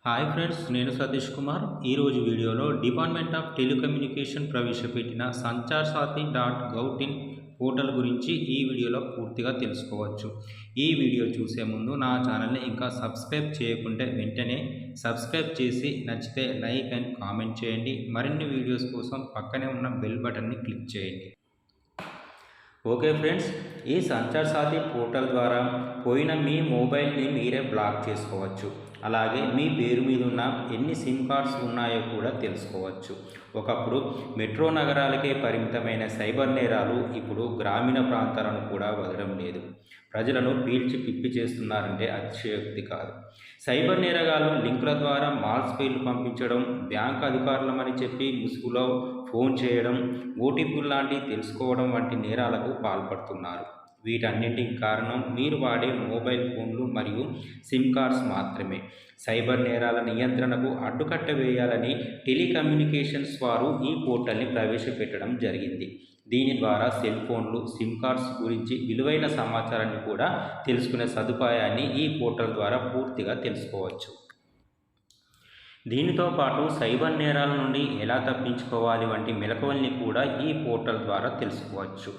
Hi friends, నేను సతీష్ కుమార్. ఈరోజు వీడియోలో డిపార్ట్మెంట్ ఆఫ్ టెలికమ్యూనికేషన్ ప్రవేశపెట్టిన సంచార్ సాథి .gov.in పోర్టల్ గురించి ఈ వీడియోలో పూర్తిగా తెలుసుకోవచ్చు. ఈ వీడియో చూసే ముందు నా ఛానల్ని ఇంకా సబ్స్క్రైబ్ చేయకుంటే వెంటనే సబ్స్క్రైబ్ చేసి నచ్చితే లైక్ అండ్ కామెంట్ చేయండి. మరిన్ని వీడియోస్ కోసం పక్కనే ఉన్న బెల్ బటన్ని క్లిక్ చేయండి. ఓకే ఫ్రెండ్స్, ఈ సంచార్ సాథి పోర్టల్ ద్వారా పోయిన మీ మొబైల్ని మీరే బ్లాక్ చేసుకోవచ్చు. అలాగే మీ పేరు మీద ఉన్న ఎన్ని సిమ్ కార్డ్స్ ఉన్నాయో కూడా తెలుసుకోవచ్చు. ఒకప్పుడు మెట్రో నగరాలకే పరిమితమైన సైబర్ నేరాలు ఇప్పుడు గ్రామీణ ప్రాంతాలను కూడా వదలడం లేదు. ప్రజలను పీల్చి పిప్పి చేస్తున్నారంటే అతిశయోక్తి కాదు. సైబర్ నేరగాలు లింకుల ద్వారా మాల్స్ పేర్లు పంపించడం, బ్యాంక్ అధికారులమని చెప్పి ముసుగులో ఫోన్ చేయడం, ఓటీపీలు లాంటివి తెలుసుకోవడం వంటి నేరాలకు పాల్పడుతున్నారు. వీటన్నింటికి కారణం మీరు వాడే మొబైల్ ఫోన్లు మరియు సిమ్ కార్డ్స్ మాత్రమే. సైబర్ నేరాల నియంత్రణకు అడ్డుకట్ట వేయాలని టెలికమ్యూనికేషన్స్ వారు ఈ పోర్టల్ని ప్రవేశపెట్టడం జరిగింది. దీని ద్వారా సెల్ ఫోన్లు, సిమ్ కార్డ్స్ గురించి విలువైన సమాచారాన్ని కూడా తెలుసుకునే సదుపాయాన్ని ఈ పోర్టల్ ద్వారా పూర్తిగా తెలుసుకోవచ్చు. దీనితో పాటు సైబర్ నేరాల నుండి ఎలా తప్పించుకోవాలి వంటి మెలకువల్ని కూడా ఈ పోర్టల్ ద్వారా తెలుసుకోవచ్చు.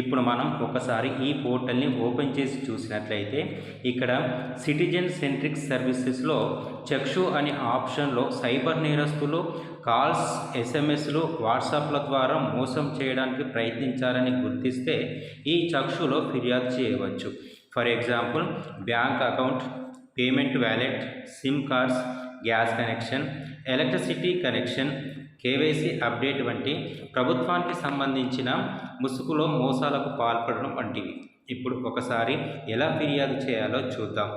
ఇప్పుడు మనం ఒకసారి ఈ పోర్టల్ని ఓపెన్ చేసి చూసినట్లయితే ఇక్కడ సిటిజన్ సెంట్రిక్ సర్వీసెస్లో చక్షు అనే ఆప్షన్లో సైబర్ నేరస్తులు కాల్స్, ఎస్ఎంఎస్లు, వాట్సాప్ల ద్వారా మోసం చేయడానికి ప్రయత్నించారని గుర్తిస్తే ఈ చక్షులో ఫిర్యాదు చేయవచ్చు. For example, bank account, payment wallet, SIM cards, gas connection, electricity connection, KYC update వంటి ప్రభుత్వానికి సంబంధించిన ముసుగులో మోసాలకు పాల్పడడం వంటివి. ఇప్పుడు ఒకసారి ఎలా ఫిర్యాదు చేయాలో చూద్దాం.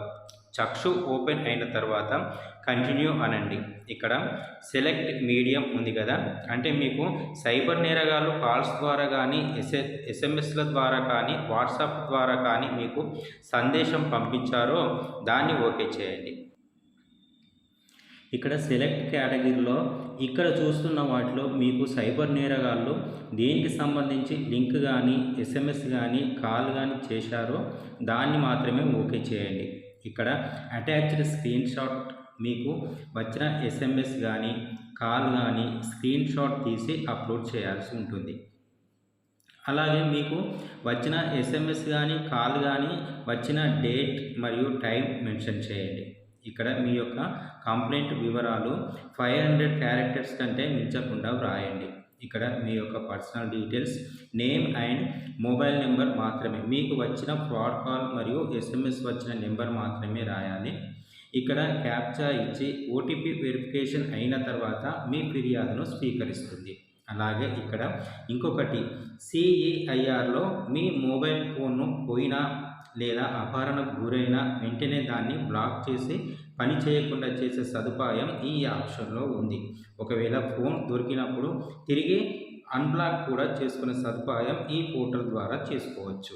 చక్షు ఓపెన్ అయిన తర్వాత కంటిన్యూ అనండి. ఇక్కడ సెలెక్ట్ మీడియం ఉంది కదా, అంటే మీకు సైబర్ నేరగాళ్ళు కాల్స్ ద్వారా కానీ, ఎస్ఎంఎస్ల ద్వారా కానీ, వాట్సాప్ ద్వారా కానీ మీకు సందేశం పంపించారో దాన్ని ఓకే చేయండి. ఇక్కడ సెలెక్ట్ కేటగిరీలో ఇక్కడ చూస్తున్న వాటిలో మీకు సైబర్ నేరగాళ్ళు దేనికి సంబంధించి లింక్ కానీ, ఎస్ఎంఎస్ కానీ, కాల్ కానీ చేశారో దాన్ని మాత్రమే ఓకే చేయండి. ఇక్కడ అటాచ్డ్ స్క్రీన్ షాట్, మీకు వచ్చిన ఎస్ఎంఎస్ కానీ, కాల్ కానీ స్క్రీన్ షాట్ తీసి అప్లోడ్ చేయాల్సి ఉంటుంది. అలాగే మీకు వచ్చిన ఎస్ఎంఎస్ కానీ, కాల్ కానీ వచ్చిన డేట్ మరియు టైం మెన్షన్ చేయండి. ఇక్కడ మీ యొక్క కంప్లైంట్ వివరాలు 500 క్యారెక్టర్స్ కంటే మించకుండా వ్రాయండి. ఇక్కడ మీ యొక్క personal details, name and mobile number మాత్రమే, మీకు వచ్చిన ఫ్రాడ్ కాల్ మరియు ఎస్ఎంఎస్ వచ్చిన నెంబర్ మాత్రమే రాయాలి. ఇక్కడ క్యాప్చా ఇచ్చి ఓటీపీ వెరిఫికేషన్ అయిన తర్వాత మీ ఫిర్యాదును స్వీకరిస్తుంది. అలాగే ఇక్కడ ఇంకొకటి, సిఈఐఆర్లో మీ మొబైల్ ఫోన్ను పోయినా లేదా అపహరణకు గురైన వెంటనే దాన్ని బ్లాక్ చేసి పని చేయకుండా చేసే సదుపాయం ఈ ఆప్షన్లో ఉంది. ఒకవేళ ఫోన్ దొరికినప్పుడు తిరిగి అన్బ్లాక్ కూడా చేసుకునే సదుపాయం ఈ పోర్టల్ ద్వారా చేసుకోవచ్చు.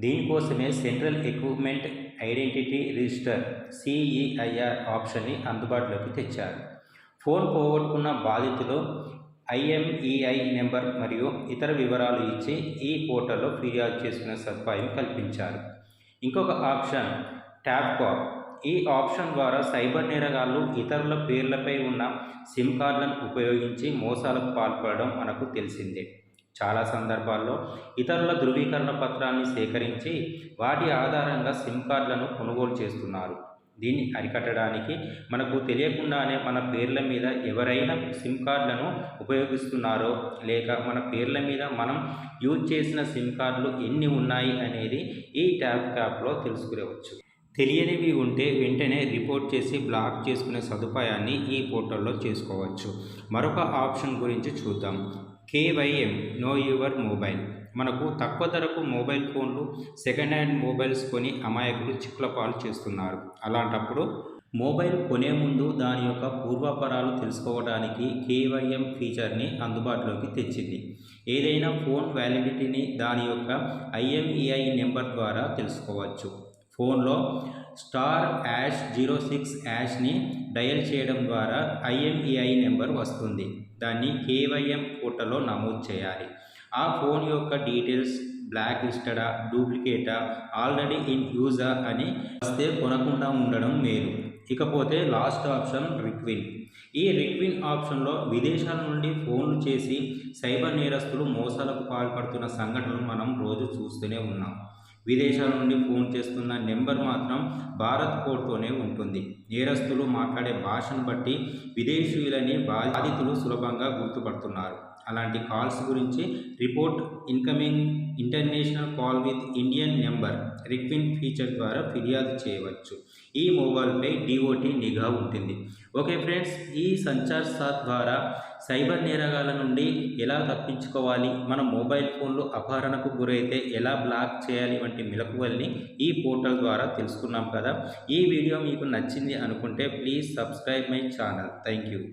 దీనికోసమే central equipment identity register CEIR ఆప్షన్ని అందుబాటులోకి తెచ్చారు. ఫోన్ పోగొట్టుకున్న బాధితులు ఐఎంఈఐ నెంబర్ మరియు ఇతర వివరాలు ఇచ్చి ఈ పోర్టల్లో ఫిర్యాదు చేసుకునే సదుపాయం కల్పించారు. ఇంకొక ఆప్షన్ ట్యాప్ కాల్. ఈ ఆప్షన్ ద్వారా సైబర్ నేరగాళ్ళు ఇతరుల పేర్లపై ఉన్న సిమ్ కార్డులను ఉపయోగించి మోసాలకు పాల్పడడం మనకు తెలిసిందే. చాలా సందర్భాల్లో ఇతరుల ధృవీకరణ పత్రాన్ని సేకరించి వాటి ఆధారంగా సిమ్ కార్డులను కొనుగోలు చేస్తున్నారు. దీన్ని అరికట్టడానికి మనకు తెలియకుండానే మన పేర్ల మీద ఎవరైనా సిమ్ కార్డులను ఉపయోగిస్తున్నారో, లేక మన పేర్ల మీద మనం యూజ్ చేసిన సిమ్ కార్డులు ఎన్ని ఉన్నాయి అనేది ఈ ట్యాబ్ యాప్లో తెలుసుకునేవచ్చు. తెలియనివి ఉంటే వెంటనే రిపోర్ట్ చేసి బ్లాక్ చేసుకునే సదుపాయాన్ని ఈ పోర్టల్లో చేసుకోవచ్చు. మరొక ఆప్షన్ గురించి చూద్దాం. కేవైఎం, నో యువర్ మొబైల్. మనకు తక్కువ ధరకు మొబైల్ ఫోన్లు, సెకండ్ హ్యాండ్ మొబైల్స్ కొని అమాయకులు చిక్కుల పాలు చేస్తున్నారు. అలాంటప్పుడు మొబైల్ కొనే ముందు దాని యొక్క పూర్వాపరాలు తెలుసుకోవడానికి కేవైఎం ఫీచర్ని అందుబాటులోకి తెచ్చింది. ఏదైనా ఫోన్ వ్యాలిడిటీని దాని యొక్క ఐఎంఈఐ నెంబర్ ద్వారా తెలుసుకోవచ్చు. ఫోన్లో *#06# డయల్ చేయడం ద్వారా ఐఎంఈఐ నెంబర్ వస్తుంది. దాన్ని కేవైఎం పోర్టల్లో నమోదు చేయాలి. ఆ ఫోన్ యొక్క డీటెయిల్స్ బ్లాక్ లిస్టెడా, డూప్లికేటా, ఆల్రెడీ ఇన్ యూజా అని వస్తే కొనకుండా ఉండడం మేలు. ఇకపోతే లాస్ట్ ఆప్షన్ రిక్విన్. ఈ రిక్విన్ ఆప్షన్లో విదేశాల నుండి ఫోన్లు చేసి సైబర్ నేరస్తులు మోసాలకు పాల్పడుతున్న సంఘటనలు మనం రోజు చూస్తూనే ఉన్నాం. విదేశాల నుండి ఫోన్ చేస్తున్న నెంబర్ మాత్రం భారత్ కోడ్తోనే ఉంటుంది. నేరస్తులు మాట్లాడే భాషను బట్టి విదేశీయులని బాధితులు సులభంగా గుర్తుపడుతున్నారు. అలాంటి కాల్స్ గురించి report incoming international call with Indian number రిక్విన్ ఫీచర్ ద్వారా ఫిర్యాదు చేయవచ్చు. ఈ మొబైల్పై డిఓటి నిఘా ఉంటుంది. ఓకే ఫ్రెండ్స్, ఈ సంచార్ సాత్ ద్వారా సైబర్ నేరగాల నుండి ఎలా తప్పించుకోవాలి, మన మొబైల్ ఫోన్లు అపహరణకు గురైతే ఎలా బ్లాక్ చేయాలి వంటి మెలకువల్ని ఈ పోర్టల్ ద్వారా తెలుసుకున్నాం కదా. ఈ వీడియో మీకు నచ్చింది అనుకుంటే please subscribe my channel. Thank you.